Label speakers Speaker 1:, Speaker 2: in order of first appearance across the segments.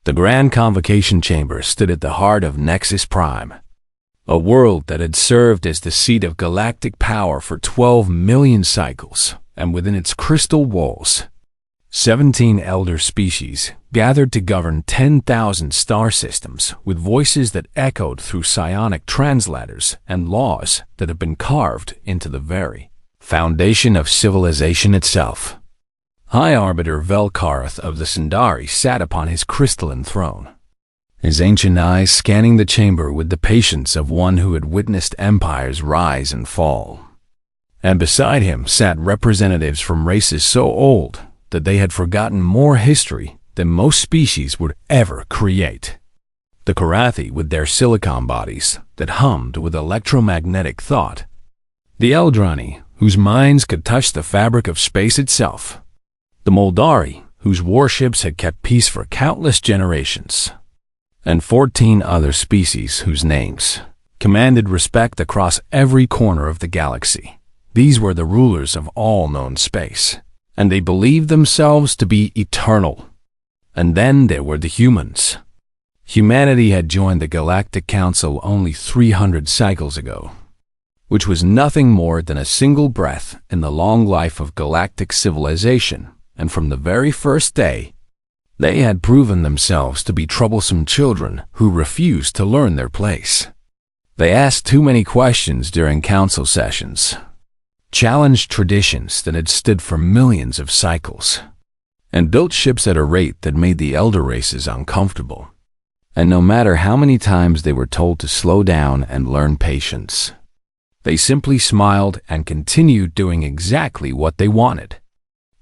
Speaker 1: The Grand Convocation Chamber stood at the heart of Nexus Prime, a world that had served as the seat of galactic power for 12 million cycles, and within its crystal walls, 17 elder species gathered to govern 10,000 star systems with voices that echoed through psionic translators and laws that have been carved into the very foundation of civilization itself. High Arbiter Velkarth of the Sundari sat upon his crystalline throne, his ancient eyes scanning the chamber with the patience of one who had witnessed empires rise and fall. And beside him sat representatives from races so old that they had forgotten more history than most species would ever create. The Karathi with their silicon bodies that hummed with electromagnetic thought. The Eldrani, whose minds could touch the fabric of space itself. The Moldari, whose warships had kept peace for countless generations. And 14 other species whose names commanded respect across every corner of the galaxy. These were the rulers of all known space, and they believed themselves to be eternal. And then there were the humans. Humanity had joined the Galactic Council only 300 cycles ago, which was nothing more than a single breath in the long life of galactic civilization, and from the very first day, they had proven themselves to be troublesome children who refused to learn their place. They asked too many questions during council sessions, challenged traditions that had stood for millions of cycles, and built ships at a rate that made the elder races uncomfortable. And no matter how many times they were told to slow down and learn patience, they simply smiled and continued doing exactly what they wanted.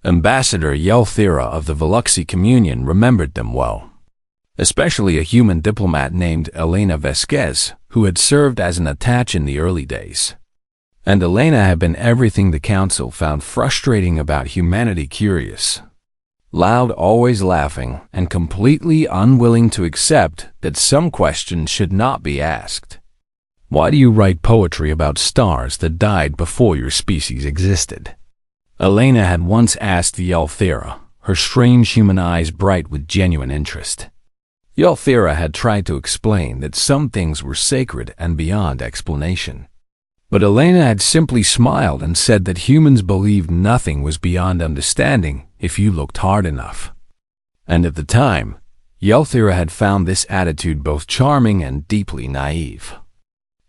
Speaker 1: Ambassador Yelthira of the Veluxi Communion remembered them well, especially a human diplomat named Elena Vesquez, who had served as an attach in the early days. And Elena had been everything the council found frustrating about humanity: curious, loud, always laughing, and completely unwilling to accept that some questions should not be asked. Why do you write poetry about stars that died before your species existed? Elena had once asked Yelthira, her strange human eyes bright with genuine interest. Yelthira had tried to explain that some things were sacred and beyond explanation. But Elena had simply smiled and said that humans believed nothing was beyond understanding if you looked hard enough. And at the time, Yelthira had found this attitude both charming and deeply naive.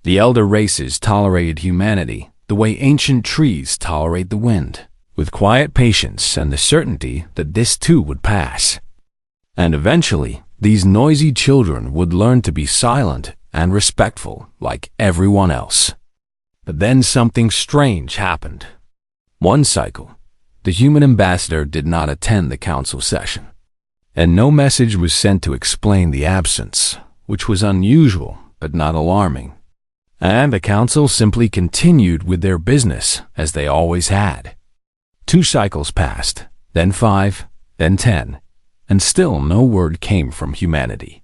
Speaker 1: The elder races tolerated humanity the way ancient trees tolerate the wind, with quiet patience and the certainty that this too would pass. And eventually, these noisy children would learn to be silent and respectful like everyone else. But then something strange happened. One cycle, the human ambassador did not attend the council session, and no message was sent to explain the absence, which was unusual but not alarming. And the council simply continued with their business as they always had. 2 cycles passed, then 5, then 10, and still no word came from humanity.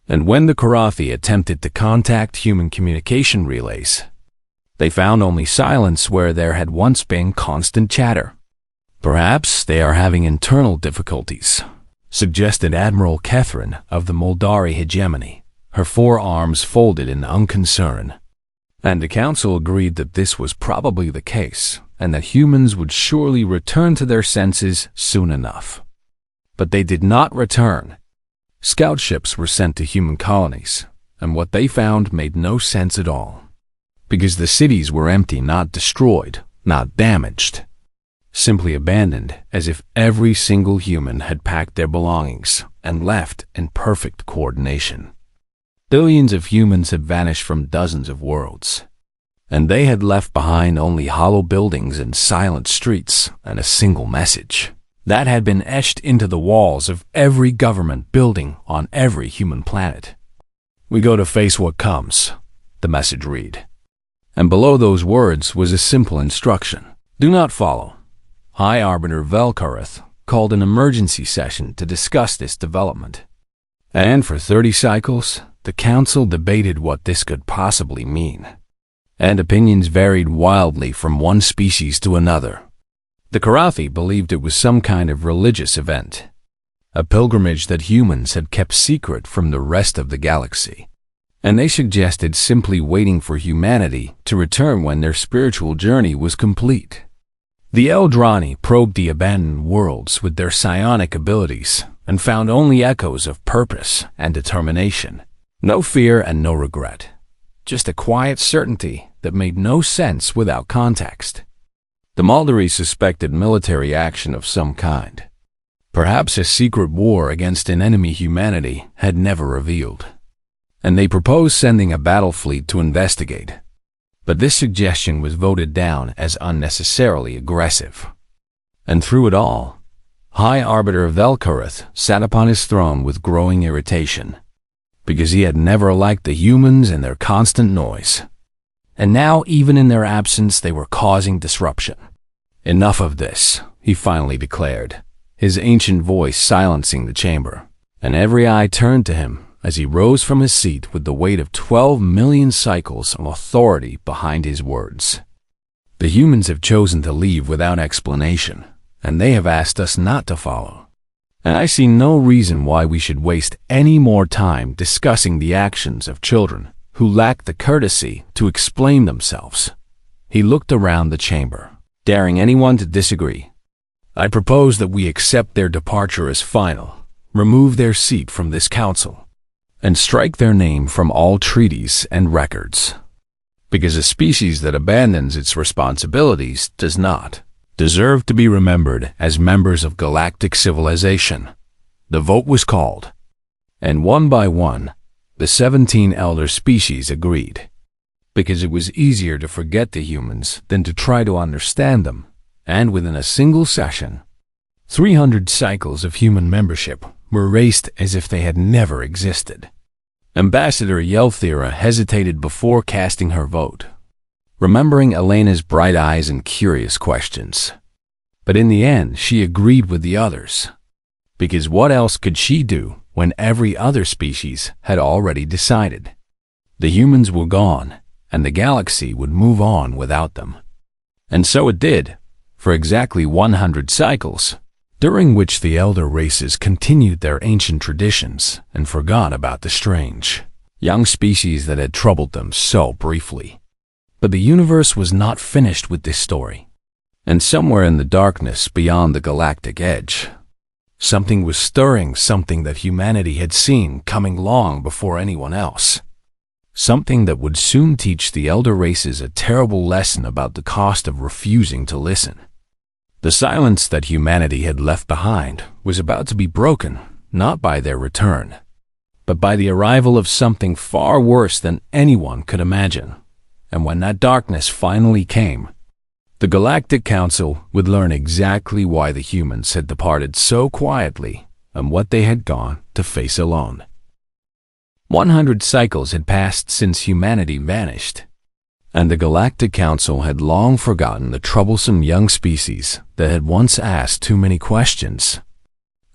Speaker 1: And when the Karathi attempted to contact human communication relays, they found only silence where there had once been constant chatter. Perhaps they are having internal difficulties, suggested Admiral Catherine of the Moldari hegemony, her forearms folded in unconcern. And the council agreed that this was probably the case, and that humans would surely return to their senses soon enough. But they did not return. Scout ships were sent to human colonies, and what they found made no sense at all. Because the cities were empty, not destroyed, not damaged. Simply abandoned, as if every single human had packed their belongings and left in perfect coordination. Billions of humans had vanished from dozens of worlds, and they had left behind only hollow buildings and silent streets and a single message that had been etched into the walls of every government building on every human planet. "We go to face what comes," the message read. And below those words was a simple instruction: do not follow. High Arbiter Velkarth called an emergency session to discuss this development. And for 30 cycles, the council debated what this could possibly mean. And opinions varied wildly from one species to another. The Karathi believed it was some kind of religious event. a pilgrimage that humans had kept secret from the rest of the galaxy. And they suggested simply waiting for humanity to return when their spiritual journey was complete. The Eldrani probed the abandoned worlds with their psionic abilities and found only echoes of purpose and determination. No fear and no regret. Just a quiet certainty that made no sense without context. The Muldery suspected military action of some kind. Perhaps a secret war against an enemy humanity had never revealed. And they proposed sending a battle fleet to investigate. But this suggestion was voted down as unnecessarily aggressive. And through it all, High Arbiter Velkareth sat upon his throne with growing irritation, because he had never liked the humans and their constant noise. And now, even in their absence, they were causing disruption. Enough of this, he finally declared, his ancient voice silencing the chamber, and every eye turned to him as he rose from his seat with the weight of 12 million cycles of authority behind his words. The humans have chosen to leave without explanation, and they have asked us not to follow. And I see no reason why we should waste any more time discussing the actions of children who lack the courtesy to explain themselves. He looked around the chamber, daring anyone to disagree. I propose that we accept their departure as final, remove their seat from this council, and strike their name from all treaties and records. Because a species that abandons its responsibilities does not deserve to be remembered as members of galactic civilization. The vote was called, and one by one, the 17 elder species agreed. Because it was easier to forget the humans than to try to understand them, and within a single session, 300 cycles of human membership were erased as if they had never existed. Ambassador Yelthira hesitated before casting her vote, remembering Elena's bright eyes and curious questions. But in the end, she agreed with the others, because what else could she do when every other species had already decided? The humans were gone, and the galaxy would move on without them. And so it did, for exactly 100 cycles, during which the elder races continued their ancient traditions and forgot about the strange, young species that had troubled them so briefly. But the universe was not finished with this story, and somewhere in the darkness beyond the galactic edge, something was stirring, something that humanity had seen coming long before anyone else. Something that would soon teach the elder races a terrible lesson about the cost of refusing to listen. The silence that humanity had left behind was about to be broken, not by their return, but by the arrival of something far worse than anyone could imagine. And when that darkness finally came, the Galactic Council would learn exactly why the humans had departed so quietly and what they had gone to face alone. 100 cycles had passed since humanity vanished, and the Galactic Council had long forgotten the troublesome young species that had once asked too many questions.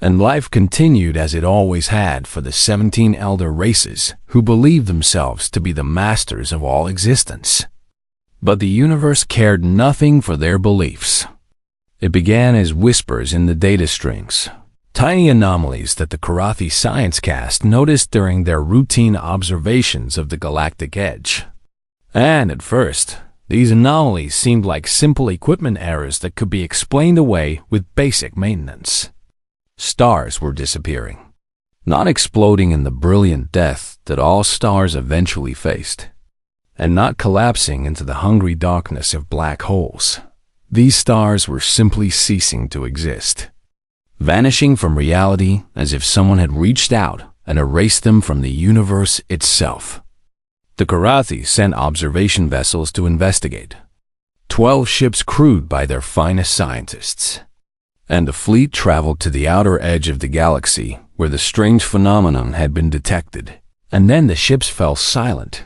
Speaker 1: And life continued as it always had for the 17 elder races who believed themselves to be the masters of all existence. But the universe cared nothing for their beliefs. It began as whispers in the data strings, tiny anomalies that the Karathi Sciencecast noticed during their routine observations of the galactic edge. And at first, these anomalies seemed like simple equipment errors that could be explained away with basic maintenance. Stars were disappearing, not exploding in the brilliant death that all stars eventually faced, and not collapsing into the hungry darkness of black holes. These stars were simply ceasing to exist, vanishing from reality as if someone had reached out and erased them from the universe itself. The Karathi sent observation vessels to investigate, 12 ships crewed by their finest scientists, and the fleet traveled to the outer edge of the galaxy where the strange phenomenon had been detected. And then the ships fell silent.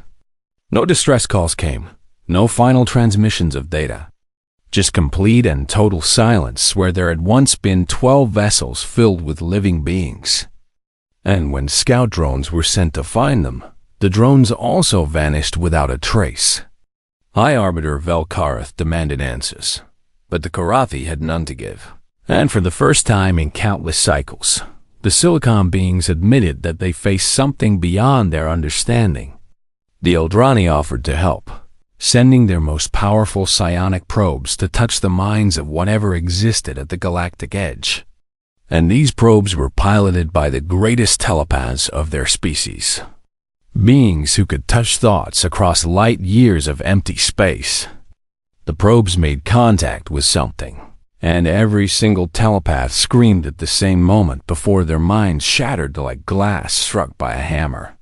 Speaker 1: No distress calls came, no final transmissions of data, just complete and total silence where there had once been 12 vessels filled with living beings. And when scout drones were sent to find them, the drones also vanished without a trace. High Arbiter Velkareth demanded answers, but the Karathi had none to give. And for the first time in countless cycles, the Silicon beings admitted that they faced something beyond their understanding. The Eldrani offered to help, sending their most powerful psionic probes to touch the minds of whatever existed at the galactic edge. And these probes were piloted by the greatest telepaths of their species. Beings who could touch thoughts across light years of empty space. The probes made contact with something, and every single telepath screamed at the same moment before their minds shattered like glass struck by a hammer.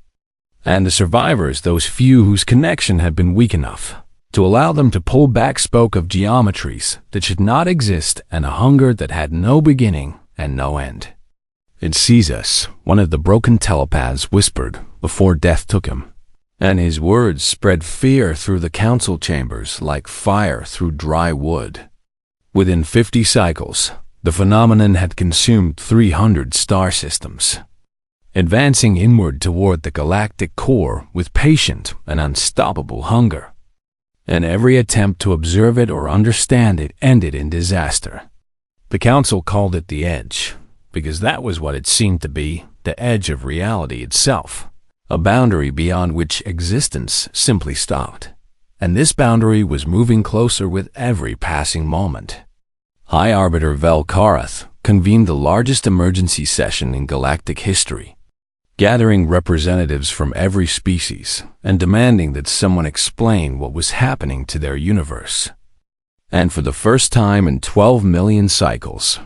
Speaker 1: And the survivors, those few whose connection had been weak enough to allow them to pull back, spoke of geometries that should not exist and a hunger that had no beginning and no end. "It sees us," one of the broken telepaths whispered before death took him, and his words spread fear through the council chambers like fire through dry wood. Within 50 cycles, the phenomenon had consumed 300 star systems, advancing inward toward the galactic core with patient and unstoppable hunger. And every attempt to observe it or understand it ended in disaster. The council called it the edge, because that was what it seemed to be, the edge of reality itself, a boundary beyond which existence simply stopped. And this boundary was moving closer with every passing moment. High Arbiter Vel Karath convened the largest emergency session in galactic history, gathering representatives from every species and demanding that someone explain what was happening to their universe. And for the first time in 12 million cycles,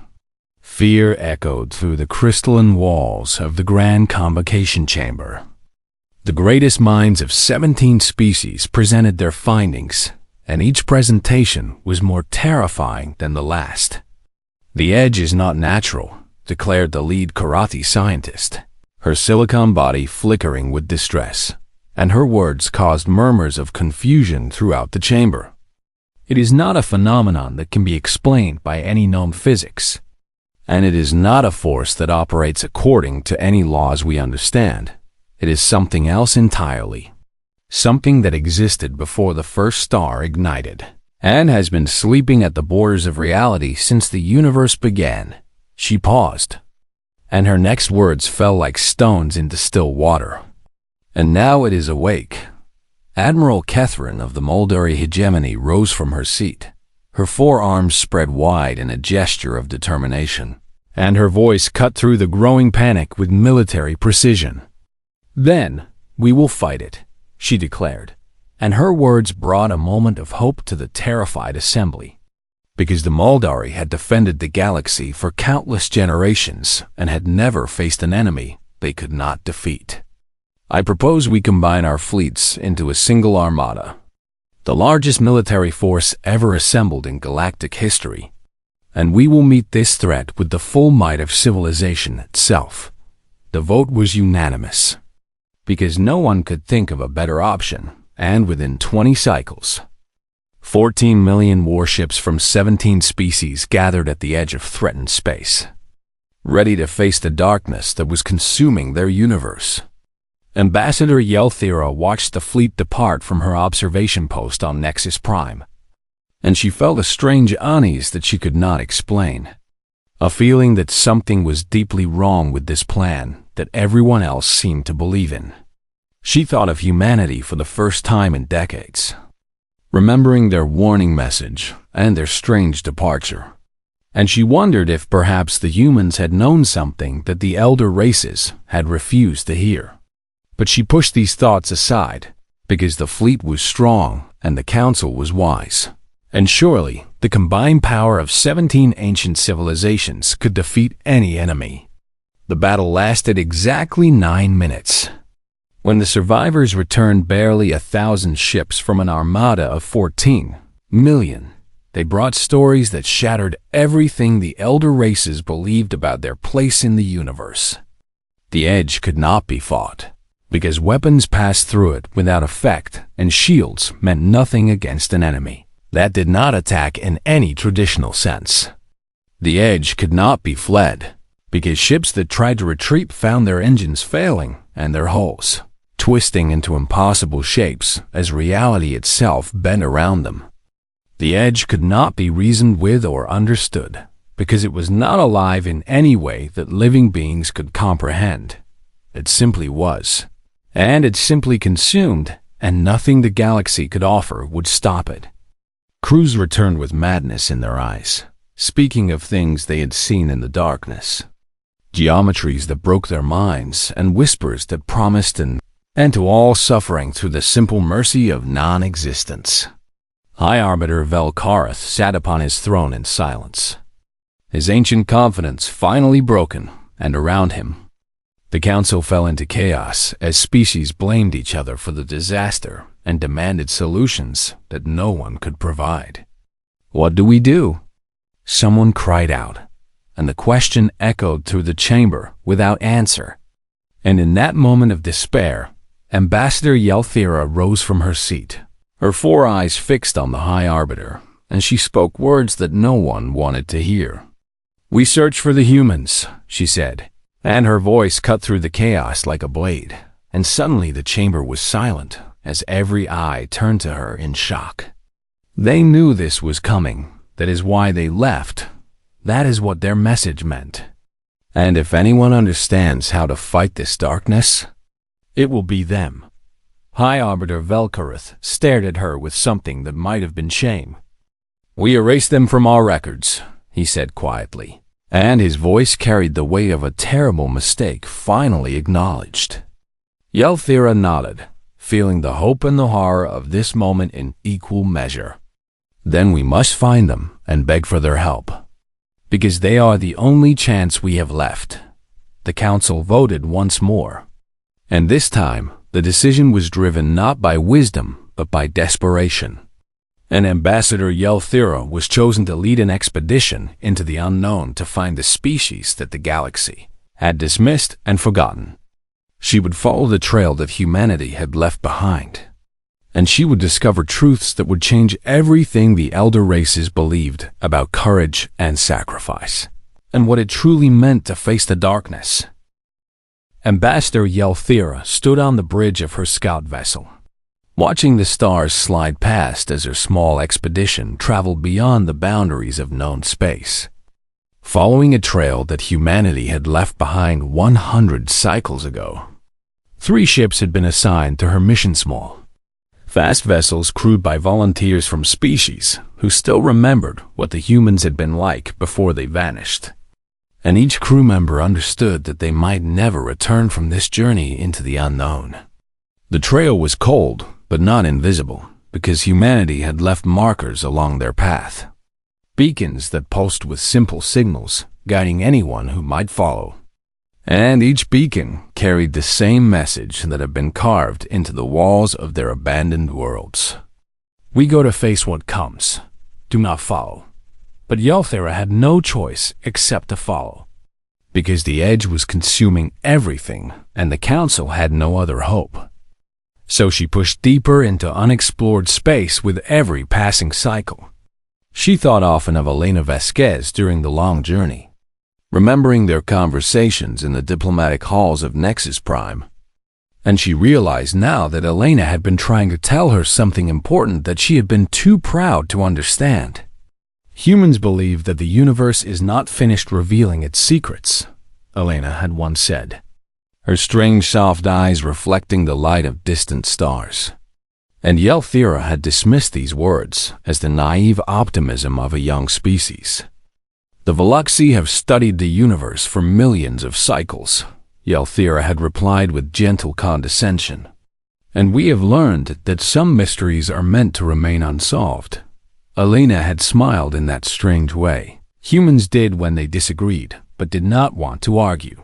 Speaker 1: fear echoed through the crystalline walls of the Grand Convocation Chamber. The greatest minds of 17 species presented their findings, and each presentation was more terrifying than the last. "The edge is not natural," declared the lead Karathi scientist, her silicon body flickering with distress, and her words caused murmurs of confusion throughout the chamber. "It is not a phenomenon that can be explained by any known physics, and it is not a force that operates according to any laws we understand. It is something else entirely, something that existed before the first star ignited, and has been sleeping at the borders of reality since the universe began." She paused, and her next words fell like stones into still water. "And now it is awake." Admiral Catherine of the Moldari hegemony rose from her seat, her forearms spread wide in a gesture of determination, and her voice cut through the growing panic with military precision. "Then we will fight it," she declared, and her words brought a moment of hope to the terrified assembly. Because the Moldari had defended the galaxy for countless generations and had never faced an enemy they could not defeat. "I propose we combine our fleets into a single armada, the largest military force ever assembled in galactic history, and we will meet this threat with the full might of civilization itself." The vote was unanimous, because no one could think of a better option, and within 20 cycles, 14 million warships from 17 species gathered at the edge of threatened space, ready to face the darkness that was consuming their universe. Ambassador Yelthira watched the fleet depart from her observation post on Nexus Prime, and she felt a strange unease that she could not explain, a feeling that something was deeply wrong with this plan that everyone else seemed to believe in. She thought of humanity for the first time in decades, remembering their warning message and their strange departure. And she wondered if perhaps the humans had known something that the elder races had refused to hear. But she pushed these thoughts aside, because the fleet was strong and the council was wise. And surely the combined power of 17 ancient civilizations could defeat any enemy. The battle lasted exactly 9 minutes. When the survivors returned barely 1,000 ships from an armada of 14 million, they brought stories that shattered everything the elder races believed about their place in the universe. The edge could not be fought, because weapons passed through it without effect, and shields meant nothing against an enemy that did not attack in any traditional sense. The edge could not be fled, because ships that tried to retreat found their engines failing and their hulls twisting into impossible shapes as reality itself bent around them. The edge could not be reasoned with or understood, because it was not alive in any way that living beings could comprehend. It simply was. And it simply consumed, and nothing the galaxy could offer would stop it. Crews returned with madness in their eyes, speaking of things they had seen in the darkness. Geometries that broke their minds, and whispers that promised an end to all suffering through the simple mercy of non-existence. High Arbiter Velkareth sat upon his throne in silence, his ancient confidence finally broken, and around him, the council fell into chaos as species blamed each other for the disaster and demanded solutions that no one could provide. "What do we do?" someone cried out, and the question echoed through the chamber without answer. And in that moment of despair, Ambassador Yelthira rose from her seat, her 4 eyes fixed on the High Arbiter, and she spoke words that no one wanted to hear. "We search for the humans," she said, and her voice cut through the chaos like a blade, and suddenly the chamber was silent as every eye turned to her in shock. They knew this was coming. That is why they left. That is what their message meant. And if anyone understands how to fight this darkness, it will be them. High Arbiter Velkareth stared at her with something that might have been shame. "We erase them from our records," he said quietly, and his voice carried the weight of a terrible mistake finally acknowledged. Yelthira nodded, feeling the hope and the horror of this moment in equal measure. "Then we must find them and beg for their help, because they are the only chance we have left." The council voted once more, and this time the decision was driven not by wisdom but by desperation. And Ambassador Yelthira was chosen to lead an expedition into the unknown to find the species that the galaxy had dismissed and forgotten. She would follow the trail that humanity had left behind, and she would discover truths that would change everything the elder races believed about courage and sacrifice, and what it truly meant to face the darkness. Ambassador Yelthira stood on the bridge of her scout vessel, watching the stars slide past as her small expedition traveled beyond the boundaries of known space, following a trail that humanity had left behind 100 cycles ago. 3 ships had been assigned to her mission, small, fast vessels crewed by volunteers from species who still remembered what the humans had been like before they vanished. And each crew member understood that they might never return from this journey into the unknown. The trail was cold, but not invisible, because humanity had left markers along their path. Beacons that pulsed with simple signals, guiding anyone who might follow. And each beacon carried the same message that had been carved into the walls of their abandoned worlds. "We go to face what comes. Do not follow." But Yelthira had no choice except to follow, because the edge was consuming everything, and the council had no other hope. So she pushed deeper into unexplored space with every passing cycle. She thought often of Elena Vasquez during the long journey, remembering their conversations in the diplomatic halls of Nexus Prime. And she realized now that Elena had been trying to tell her something important that she had been too proud to understand. "Humans believe that the universe is not finished revealing its secrets," Elena had once said, her strange soft eyes reflecting the light of distant stars. And Yelthira had dismissed these words as the naive optimism of a young species. "The Veluxi have studied the universe for millions of cycles," Yelthira had replied with gentle condescension. "And we have learned that some mysteries are meant to remain unsolved." Elena had smiled in that strange way. Humans did when they disagreed, but did not want to argue.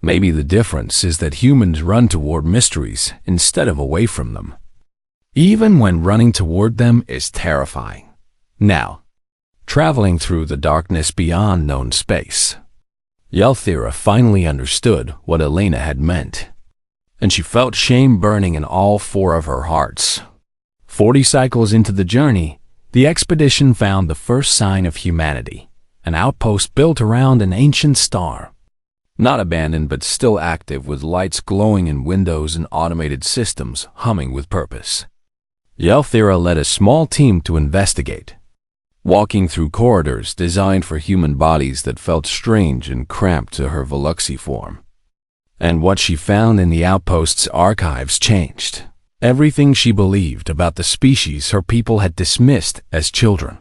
Speaker 1: Maybe the difference is that humans run toward mysteries instead of away from them, even when running toward them is terrifying. Now, traveling through the darkness beyond known space, Yelthira finally understood what Elena had meant, and she felt shame burning in all 4 of her hearts. 40 cycles into the journey, the expedition found the first sign of humanity, an outpost built around an ancient star. Not abandoned but still active, with lights glowing in windows and automated systems humming with purpose. Yelthira led a small team to investigate. walking through corridors designed for human bodies that felt strange and cramped to her Veluxy form. And what she found in the outpost's archives changed everything she believed about the species her people had dismissed as children.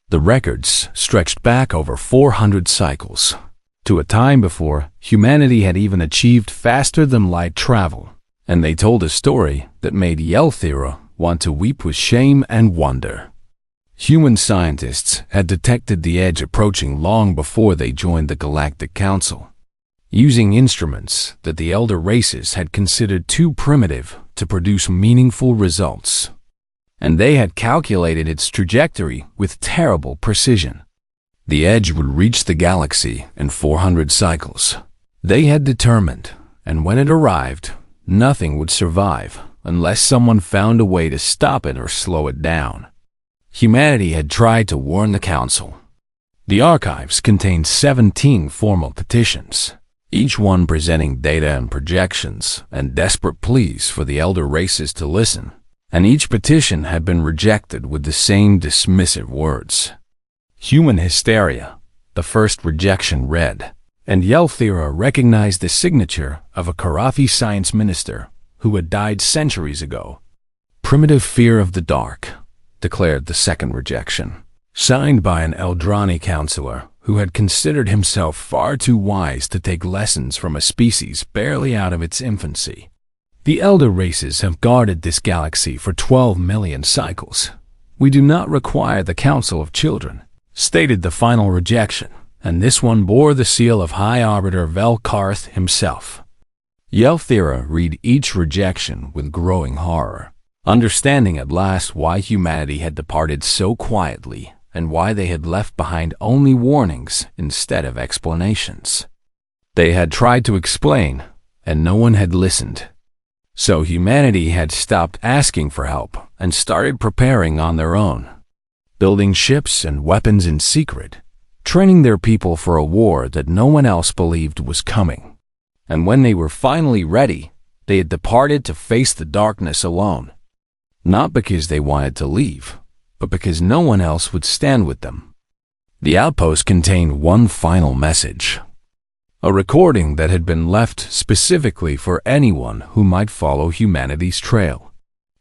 Speaker 1: The records stretched back over 400 cycles, to a time before humanity had even achieved faster-than-light travel, and they told a story that made Yelthira want to weep with shame and wonder. Human scientists had detected the edge approaching long before they joined the Galactic Council, using instruments that the elder races had considered too primitive to produce meaningful results. And they had calculated its trajectory with terrible precision. The edge would reach the galaxy in 400 cycles. They had determined, and when it arrived, nothing would survive unless someone found a way to stop it or slow it down. Humanity had tried to warn the Council. The archives contained 17 formal petitions, each one presenting data and projections and desperate pleas for the elder races to listen, and each petition had been rejected with the same dismissive words. Human hysteria, the first rejection read, and Yelthira recognized the signature of a Karathi science minister who had died centuries ago. Primitive fear of the dark, declared the second rejection, signed by an Eldrani counselor who had considered himself far too wise to take lessons from a species barely out of its infancy. The elder races have guarded this galaxy for 12 million cycles. We do not require the Council of Children, stated the final rejection, and this one bore the seal of High Arbiter Velkarth himself. Yelthira read each rejection with growing horror, understanding at last why humanity had departed so quietly and why they had left behind only warnings instead of explanations. They had tried to explain, and no one had listened. So humanity had stopped asking for help and started preparing on their own, building ships and weapons in secret, training their people for a war that no one else believed was coming. And when they were finally ready, they had departed to face the darkness alone. Not because they wanted to leave, but because no one else would stand with them. The outpost contained one final message, a recording that had been left specifically for anyone who might follow humanity's trail.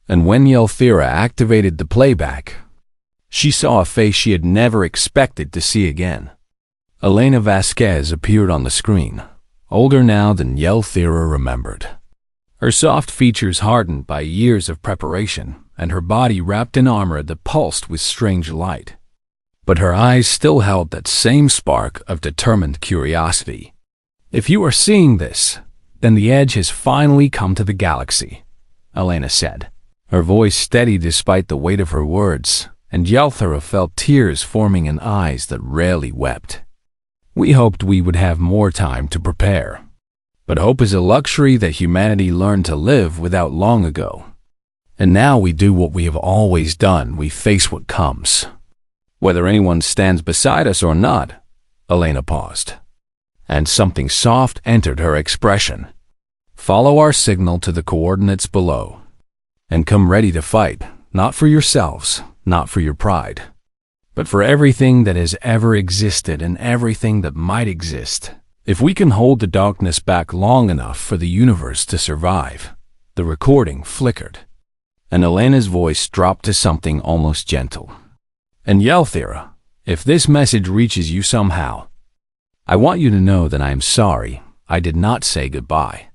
Speaker 1: And when Yelthira activated the playback, she saw a face she had never expected to see again. Elena Vasquez appeared on the screen, older now than Yelthira remembered. Her soft features hardened by years of preparation, and her body wrapped in armor that pulsed with strange light. But her eyes still held that same spark of determined curiosity. "If you are seeing this, then the edge has finally come to the galaxy," Elena said, her voice steady despite the weight of her words, and Yelthira felt tears forming in eyes that rarely wept. "We hoped we would have more time to prepare. But hope is a luxury that humanity learned to live without long ago. And now we do what we have always done, we face what comes. Whether anyone stands beside us or not." Elena paused, and something soft entered her expression. "Follow our signal to the coordinates below, and come ready to fight, not for yourselves, not for your pride, but for everything that has ever existed and everything that might exist. If we can hold the darkness back long enough for the universe to survive." The recording flickered, and Elena's voice dropped to something almost gentle. "And Yelthira, if this message reaches you somehow, I want you to know that I am sorry I did not say goodbye.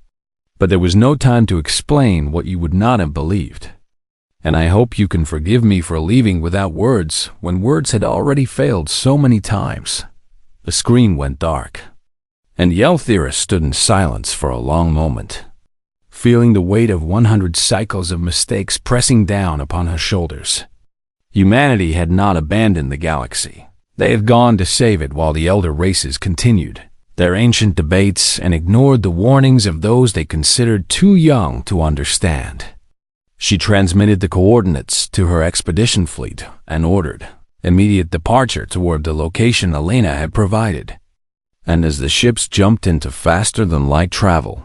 Speaker 1: But there was no time to explain what you would not have believed. And I hope you can forgive me for leaving without words when words had already failed so many times." The screen went dark, and Yelthira stood in silence for a long moment, feeling the weight of 100 cycles of mistakes pressing down upon her shoulders. Humanity had not abandoned the galaxy. They had gone to save it while the elder races continued their ancient debates and ignored the warnings of those they considered too young to understand. She transmitted the coordinates to her expedition fleet and ordered immediate departure toward the location Elena had provided. And as the ships jumped into faster-than-light travel,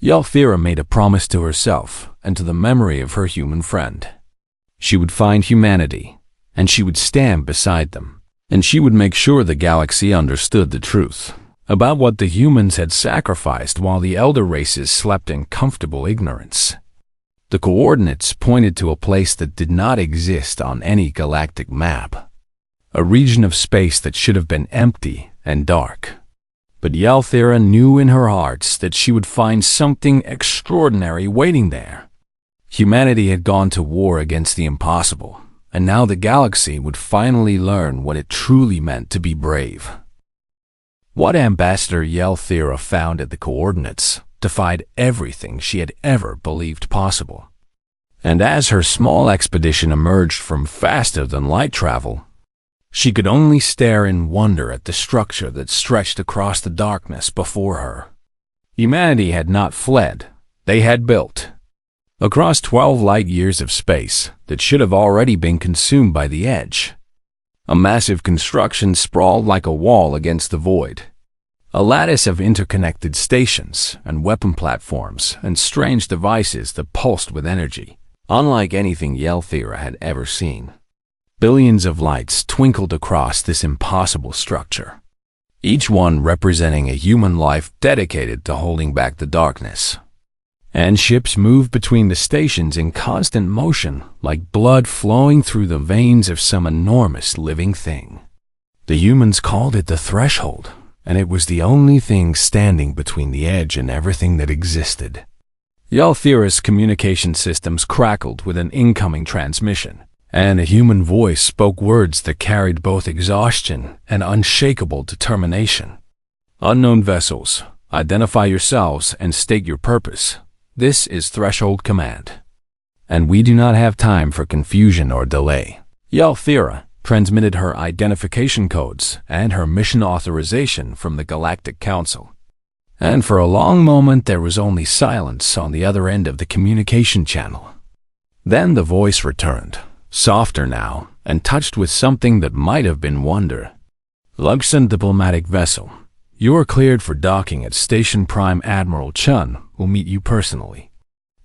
Speaker 1: Yelthira made a promise to herself and to the memory of her human friend. She would find humanity, and she would stand beside them, and she would make sure the galaxy understood the truth about what the humans had sacrificed while the elder races slept in comfortable ignorance. The coordinates pointed to a place that did not exist on any galactic map, a region of space that should have been empty and dark. But Yalthira knew in her heart that she would find something extraordinary waiting there. Humanity had gone to war against the impossible, and now the galaxy would finally learn what it truly meant to be brave. What Ambassador Yalthira found at the coordinates defied everything she had ever believed possible. And as her small expedition emerged from faster-than-light travel, she could only stare in wonder at the structure that stretched across the darkness before her. Humanity had not fled, they had built. Across 12 light-years of space that should have already been consumed by the edge, a massive construction sprawled like a wall against the void. A lattice of interconnected stations and weapon platforms and strange devices that pulsed with energy, unlike anything Yalthira had ever seen. Billions of lights twinkled across this impossible structure, each one representing a human life dedicated to holding back the darkness. And ships moved between the stations in constant motion, like blood flowing through the veins of some enormous living thing. The humans called it the threshold, and it was the only thing standing between the edge and everything that existed. Yalthira's communication systems crackled with an incoming transmission, and a human voice spoke words that carried both exhaustion and unshakable determination. Unknown vessels, identify yourselves and state your purpose. This is Threshold Command, and we do not have time for confusion or delay. Yalthira transmitted her identification codes and her mission authorization from the Galactic Council. And for a long moment there was only silence on the other end of the communication channel. Then the voice returned, softer now, and touched with something that might have been wonder. Luxon Diplomatic Vessel, you are cleared for docking at Station Prime. Admiral Chun will meet you personally.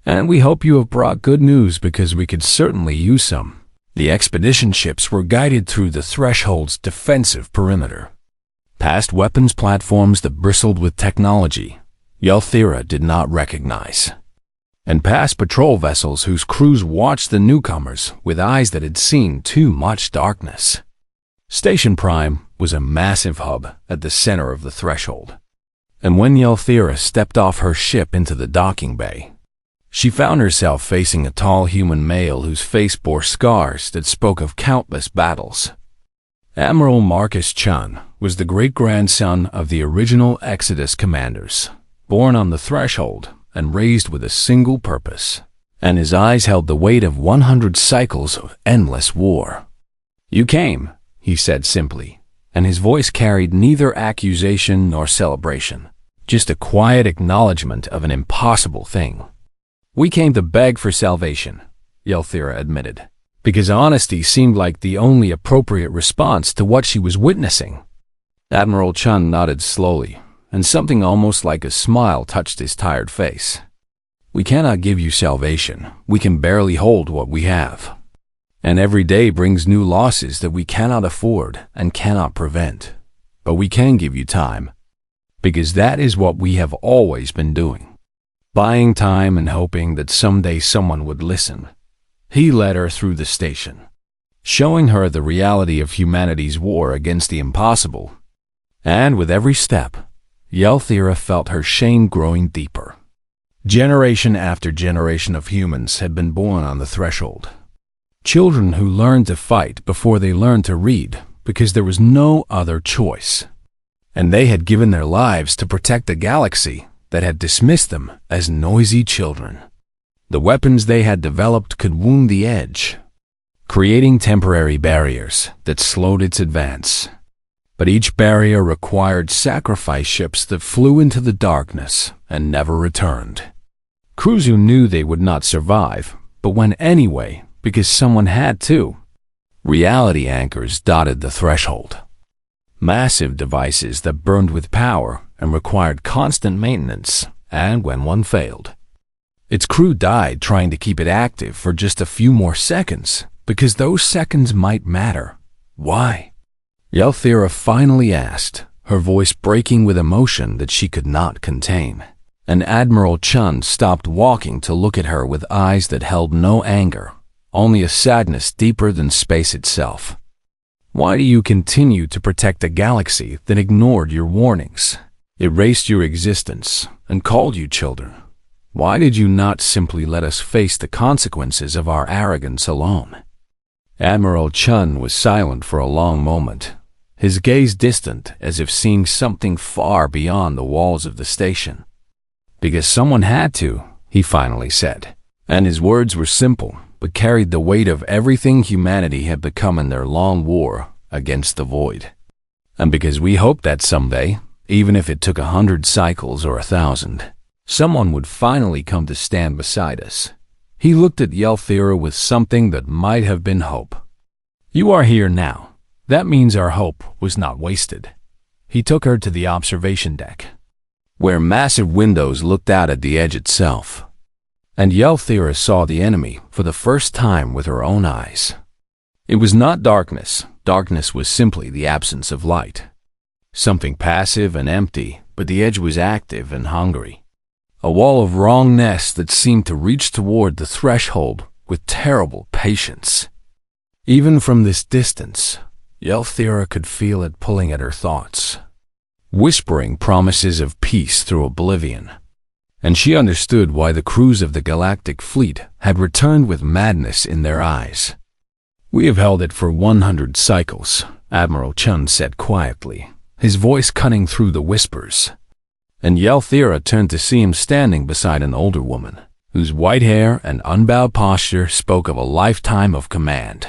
Speaker 1: And we hope you have brought good news because we could certainly use some. The expedition ships were guided through the threshold's defensive perimeter, past weapons platforms that bristled with technology Yalthira did not recognize, and past patrol vessels whose crews watched the newcomers with eyes that had seen too much darkness. Station Prime was a massive hub at the center of the threshold, and when Yalthira stepped off her ship into the docking bay, she found herself facing a tall human male whose face bore scars that spoke of countless battles. Admiral Marcus Chun was the great-grandson of the original Exodus commanders, born on the threshold and raised with a single purpose, and his eyes held the weight of 100 cycles of endless war. You came, he said simply, and his voice carried neither accusation nor celebration, just a quiet acknowledgement of an impossible thing. We came to beg for salvation, Yalthira admitted, because honesty seemed like the only appropriate response to what she was witnessing. Admiral Chun nodded slowly, and something almost like a smile touched his tired face. We cannot give you salvation. We can barely hold what we have. And every day brings new losses that we cannot afford and cannot prevent. But we can give you time, because that is what we have always been doing. Buying time and hoping that someday someone would listen. He led her through the station, showing her the reality of humanity's war against the impossible. And with every step, Yalthira felt her shame growing deeper. Generation after generation of humans had been born on the threshold. Children who learned to fight before they learned to read because there was no other choice. And they had given their lives to protect a galaxy that had dismissed them as noisy children. The weapons they had developed could wound the edge, creating temporary barriers that slowed its advance. But each barrier required sacrifice ships that flew into the darkness and never returned. Crews who knew they would not survive, but went anyway because someone had to. Reality anchors dotted the threshold. Massive devices that burned with power and required constant maintenance, and when one failed, its crew died trying to keep it active for just a few more seconds. because those seconds might matter. Why? Yelthira finally asked, her voice breaking with emotion that she could not contain. And Admiral Chun stopped walking to look at her with eyes that held no anger, only a sadness deeper than space itself. Why do you continue to protect a galaxy that ignored your warnings, erased your existence, and called you children? Why did you not simply let us face the consequences of our arrogance alone? Admiral Chun was silent for a long moment, his gaze distant as if seeing something far beyond the walls of the station. Because someone had to, he finally said, and his words were simple but carried the weight of everything humanity had become in their long war against the void. And because we hoped that someday, even if it took 100 cycles or 1,000, someone would finally come to stand beside us. He looked at Yelthira with something that might have been hope. You are here now. That means our hope was not wasted. He took her to the observation deck, where massive windows looked out at the edge itself. And Yelthira saw the enemy for the first time with her own eyes. It was not darkness. Darkness was simply the absence of light. Something passive and empty, but the edge was active and hungry. A wall of wrongness that seemed to reach toward the threshold with terrible patience. Even from this distance, Yelthira could feel it pulling at her thoughts, whispering promises of peace through oblivion. And she understood why the crews of the Galactic Fleet had returned with madness in their eyes. We have held it for 100 cycles, Admiral Chun said quietly, his voice cutting through the whispers. And Yelthira turned to see him standing beside an older woman, whose white hair and unbowed posture spoke of a lifetime of command.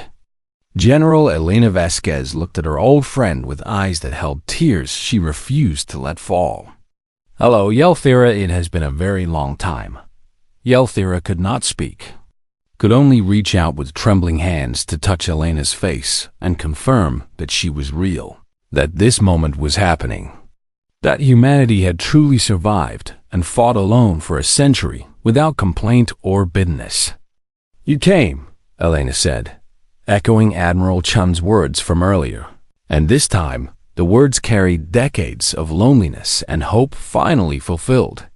Speaker 1: General Elena Vasquez looked at her old friend with eyes that held tears she refused to let fall. Hello, Yelthira, it has been a very long time. Yelthira could not speak, could only reach out with trembling hands to touch Elena's face and confirm that she was real, that this moment was happening, that humanity had truly survived and fought alone for a century without complaint or bitterness. You came, Elena said, echoing Admiral Chun's words from earlier, and this time the words carried decades of loneliness and hope finally fulfilled.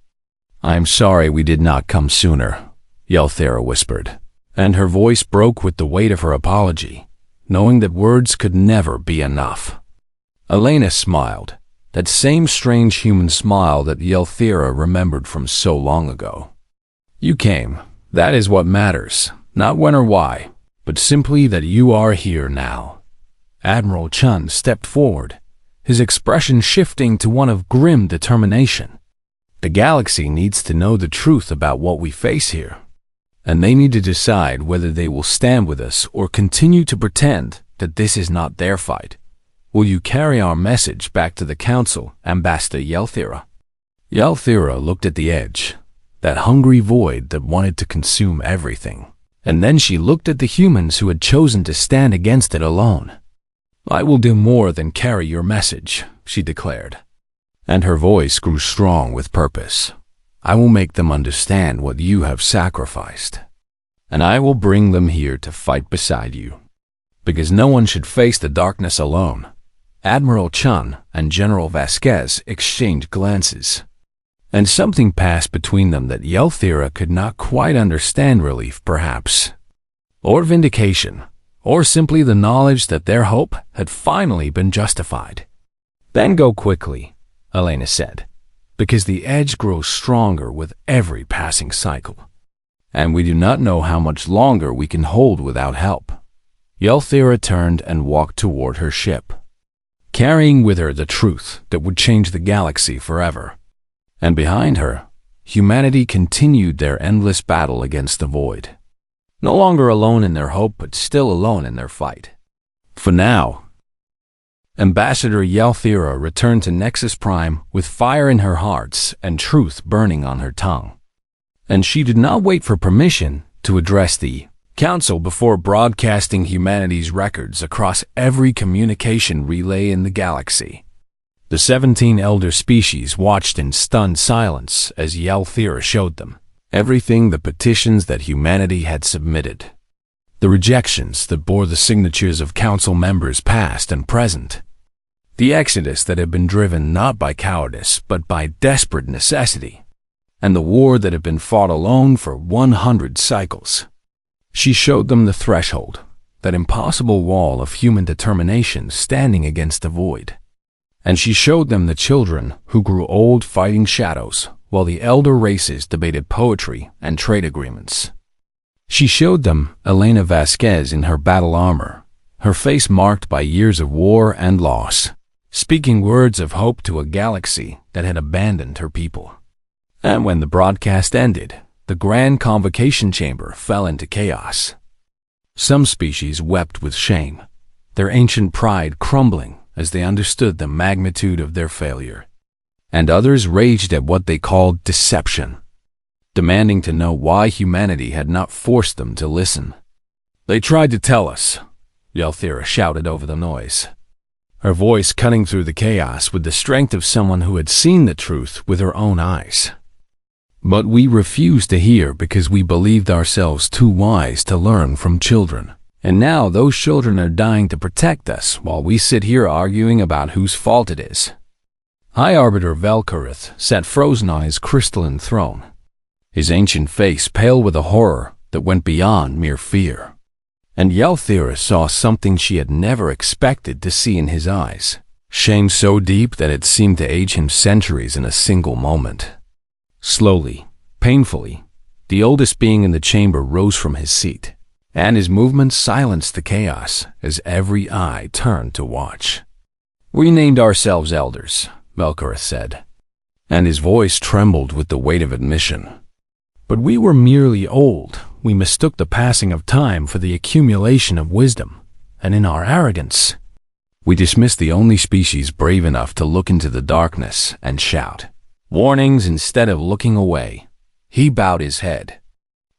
Speaker 1: I'm sorry we did not come sooner, Yelthira whispered, and her voice broke with the weight of her apology, knowing that words could never be enough. Elena smiled, that same strange human smile that Yelthira remembered from so long ago. You came. That is what matters, not when or why, but simply that you are here now. Admiral Chun stepped forward, his expression shifting to one of grim determination. The galaxy needs to know the truth about what we face here, and they need to decide whether they will stand with us or continue to pretend that this is not their fight. Will you carry our message back to the Council, Ambassador Yelthira? Yelthira looked at the edge, that hungry void that wanted to consume everything, and then she looked at the humans who had chosen to stand against it alone. I will do more than carry your message, she declared, and her voice grew strong with purpose. I will make them understand what you have sacrificed, and I will bring them here to fight beside you, because no one should face the darkness alone. Admiral Chun and General Vasquez exchanged glances, and something passed between them that Yelthira could not quite understand. Relief, perhaps, or vindication, or simply the knowledge that their hope had finally been justified. Then go quickly, Elena said, because the edge grows stronger with every passing cycle, and we do not know how much longer we can hold without help. Yelthira turned and walked toward her ship, carrying with her the truth that would change the galaxy forever. And behind her, humanity continued their endless battle against the void. No longer alone in their hope, but still alone in their fight. For now, Ambassador Yelthira returned to Nexus Prime with fire in her heart and truth burning on her tongue. And she did not wait for permission to address the Council before broadcasting humanity's records across every communication relay in the galaxy. The 17 elder species watched in stunned silence as Yelthira showed them everything, the petitions that humanity had submitted, the rejections that bore the signatures of council members past and present, the exodus that had been driven not by cowardice but by desperate necessity, and the war that had been fought alone for 100 cycles. She showed them the threshold, that impossible wall of human determination standing against the void. And she showed them the children who grew old fighting shadows, while the elder races debated poetry and trade agreements. She showed them Elena Vasquez in her battle armor, her face marked by years of war and loss, speaking words of hope to a galaxy that had abandoned her people. And when the broadcast ended, the grand convocation chamber fell into chaos. Some species wept with shame, their ancient pride crumbling as they understood the magnitude of their failure. And others raged at what they called deception, demanding to know why humanity had not forced them to listen. "They tried to tell us," Yelthira shouted over the noise, her voice cutting through the chaos with the strength of someone who had seen the truth with her own eyes. "But we refused to hear because we believed ourselves too wise to learn from children. And now those children are dying to protect us while we sit here arguing about whose fault it is." High Arbiter Velkarith sat frozen on his crystalline throne, his ancient face pale with a horror that went beyond mere fear. And Yelthira saw something she had never expected to see in his eyes, shame so deep that it seemed to age him centuries in a single moment. Slowly, painfully, the oldest being in the chamber rose from his seat, and his movements silenced the chaos as every eye turned to watch. "We named ourselves elders," Velkarith said, and his voice trembled with the weight of admission. "But we were merely old. We mistook the passing of time for the accumulation of wisdom, and in our arrogance, we dismissed the only species brave enough to look into the darkness and shout warnings instead of looking away." He bowed his head,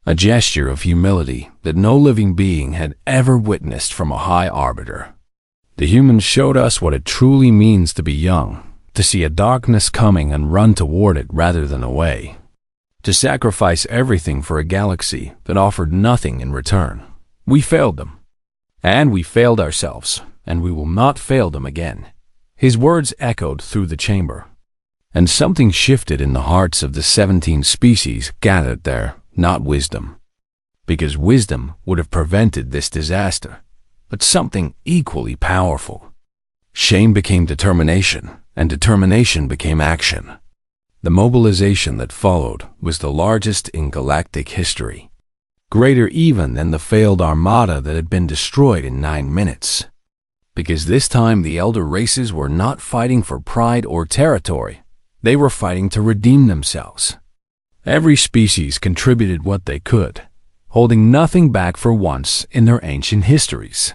Speaker 1: a gesture of humility that no living being had ever witnessed from a high arbiter. "The humans showed us what it truly means to be young, to see a darkness coming and run toward it rather than away, to sacrifice everything for a galaxy that offered nothing in return. We failed them, and we failed ourselves, and we will not fail them again." His words echoed through the chamber, and something shifted in the hearts of the 17 species gathered there, not wisdom, because wisdom would have prevented this disaster, but something equally powerful. Shame became determination, and determination became action. The mobilization that followed was the largest in galactic history, greater even than the failed armada that had been destroyed in 9 minutes. Because this time the elder races were not fighting for pride or territory, they were fighting to redeem themselves. Every species contributed what they could, holding nothing back for once in their ancient histories.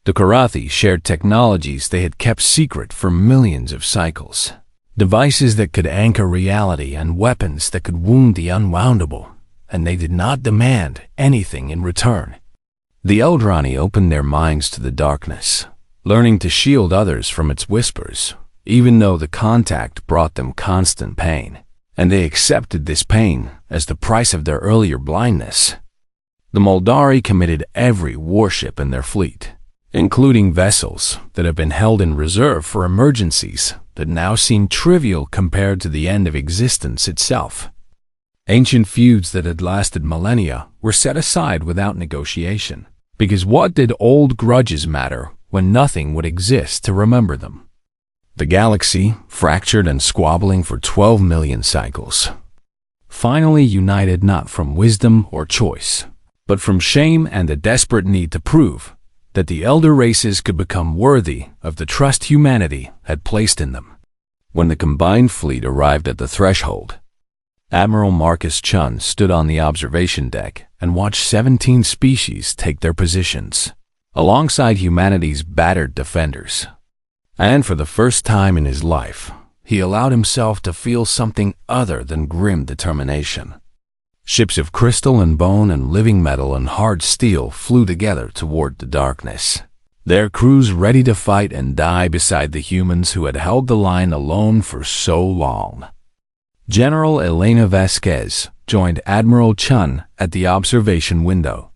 Speaker 1: The Karathi shared technologies they had kept secret for millions of cycles, devices that could anchor reality and weapons that could wound the unwoundable, and they did not demand anything in return. The Eldrani opened their minds to the darkness, learning to shield others from its whispers, even though the contact brought them constant pain, and they accepted this pain as the price of their earlier blindness. The Moldari committed every warship in their fleet, including vessels that had been held in reserve for emergencies that now seemed trivial compared to the end of existence itself. Ancient feuds that had lasted millennia were set aside without negotiation, because what did old grudges matter when nothing would exist to remember them? The galaxy, fractured and squabbling for 12 million cycles, finally united not from wisdom or choice, but from shame and a desperate need to prove that the elder races could become worthy of the trust humanity had placed in them. When the combined fleet arrived at the threshold, Admiral Marcus Chun stood on the observation deck and watched 17 species take their positions, alongside humanity's battered defenders. And for the first time in his life, he allowed himself to feel something other than grim determination. Ships of crystal and bone and living metal and hard steel flew together toward the darkness, their crews ready to fight and die beside the humans who had held the line alone for so long. General Elena Vasquez joined Admiral Chun at the observation window.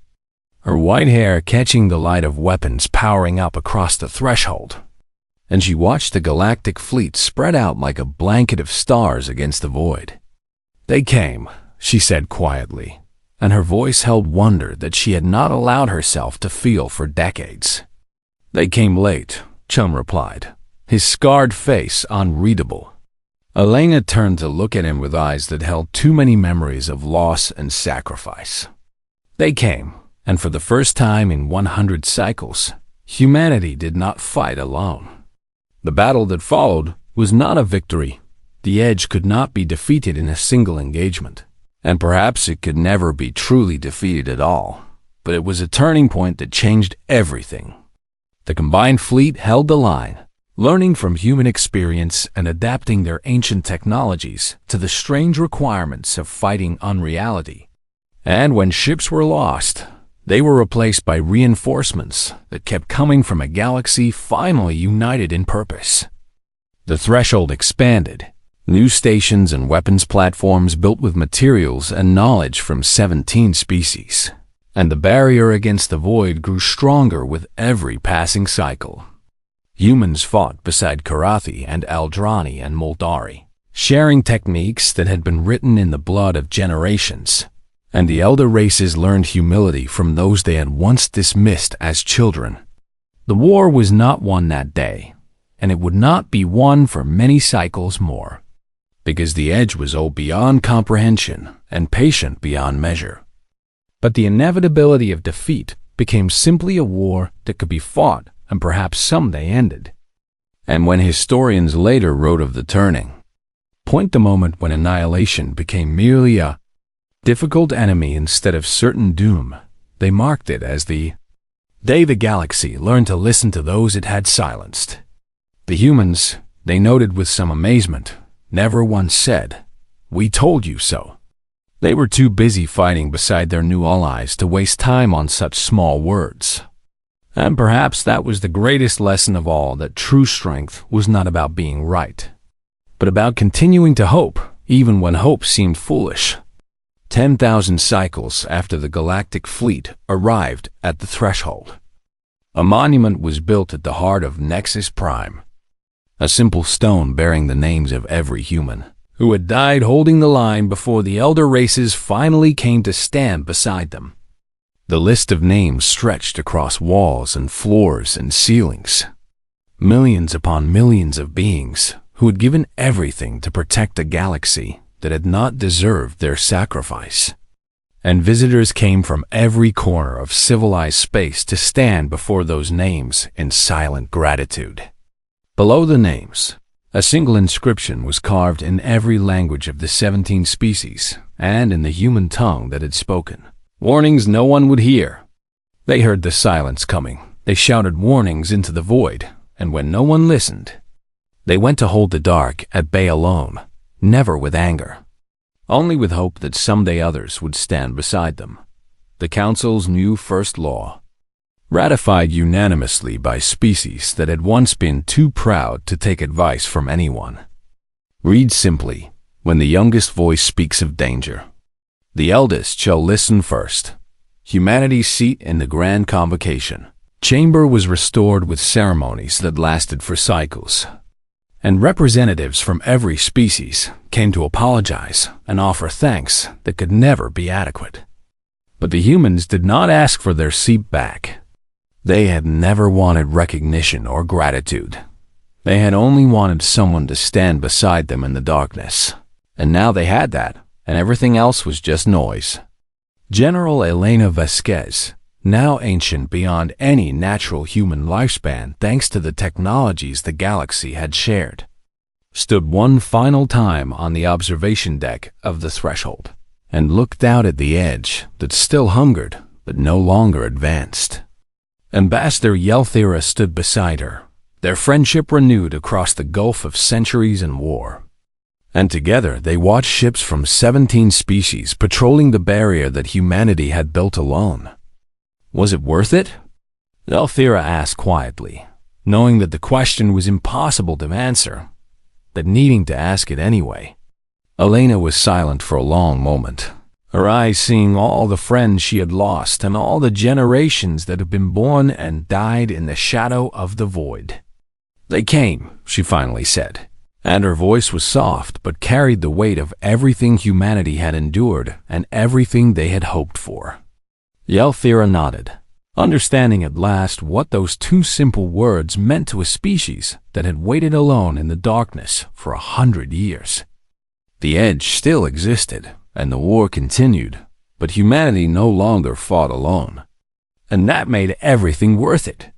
Speaker 1: her white hair catching the light of weapons powering up across the threshold. And she watched the galactic fleet spread out like a blanket of stars against the void. "They came," she said quietly, and her voice held wonder that she had not allowed herself to feel for decades. "They came late," Chum replied, his scarred face unreadable. Elena turned to look at him with eyes that held too many memories of loss and sacrifice. They came, and for the first time in 100 cycles, humanity did not fight alone. The battle that followed was not a victory. The Edge could not be defeated in a single engagement, and perhaps it could never be truly defeated at all, but it was a turning point that changed everything. The combined fleet held the line, learning from human experience and adapting their ancient technologies to the strange requirements of fighting unreality. And when ships were lost, they were replaced by reinforcements that kept coming from a galaxy finally united in purpose. The threshold expanded. New stations and weapons platforms built with materials and knowledge from 17 species. And the barrier against the void grew stronger with every passing cycle. Humans fought beside Karathi and Aldrani and Moldari, sharing techniques that had been written in the blood of generations. And the elder races learned humility from those they had once dismissed as children. The war was not won that day, and it would not be won for many cycles more, because the Edge was old beyond comprehension and patient beyond measure. But the inevitability of defeat became simply a war that could be fought and perhaps someday ended. And when historians later wrote of the turning point, the moment when annihilation became merely a difficult enemy instead of certain doom, they marked it as the day the galaxy learned to listen to those it had silenced. The humans, they noted with some amazement, never once said, "We told you so." They were too busy fighting beside their new allies to waste time on such small words. And perhaps that was the greatest lesson of all, that true strength was not about being right, but about continuing to hope, even when hope seemed foolish. 10,000 cycles after the galactic fleet arrived at the threshold, a monument was built at the heart of Nexus Prime, a simple stone bearing the names of every human who had died holding the line before the elder races finally came to stand beside them. The list of names stretched across walls and floors and ceilings. Millions upon millions of beings who had given everything to protect a galaxy that had not deserved their sacrifice. And visitors came from every corner of civilized space to stand before those names in silent gratitude. Below the names, a single inscription was carved in every language of the 17 species and in the human tongue that had spoken. Warnings no one would hear. They heard the silence coming. They shouted warnings into the void, and when no one listened, they went to hold the dark at bay alone, never with anger, only with hope that someday others would stand beside them. The Council's new first law, ratified unanimously by species that had once been too proud to take advice from anyone, reads simply, when the youngest voice speaks of danger, the eldest shall listen first. Humanity's seat in the Grand Convocation chamber was restored with ceremonies that lasted for cycles, and representatives from every species came to apologize and offer thanks that could never be adequate. But the humans did not ask for their seat back. They had never wanted recognition or gratitude. They had only wanted someone to stand beside them in the darkness. And now they had that, and everything else was just noise. General Elena Vasquez, now ancient beyond any natural human lifespan thanks to the technologies the galaxy had shared, stood one final time on the observation deck of the threshold and looked out at the Edge that still hungered but no longer advanced. Ambassador Yelthira stood beside her, their friendship renewed across the gulf of centuries and war. And together they watched ships from 17 species patrolling the barrier that humanity had built alone. Was it worth it? Yelthira asked quietly, knowing that the question was impossible to answer, but needing to ask it anyway. Elena was silent for a long moment, her eyes seeing all the friends she had lost and all the generations that had been born and died in the shadow of the void. "They came," she finally said, and her voice was soft but carried the weight of everything humanity had endured and everything they had hoped for. Yelthira nodded, understanding at last what those two simple words meant to a species that had waited alone in the darkness for 100 years. The edge still existed, and the war continued, but humanity no longer fought alone. And that made everything worth it.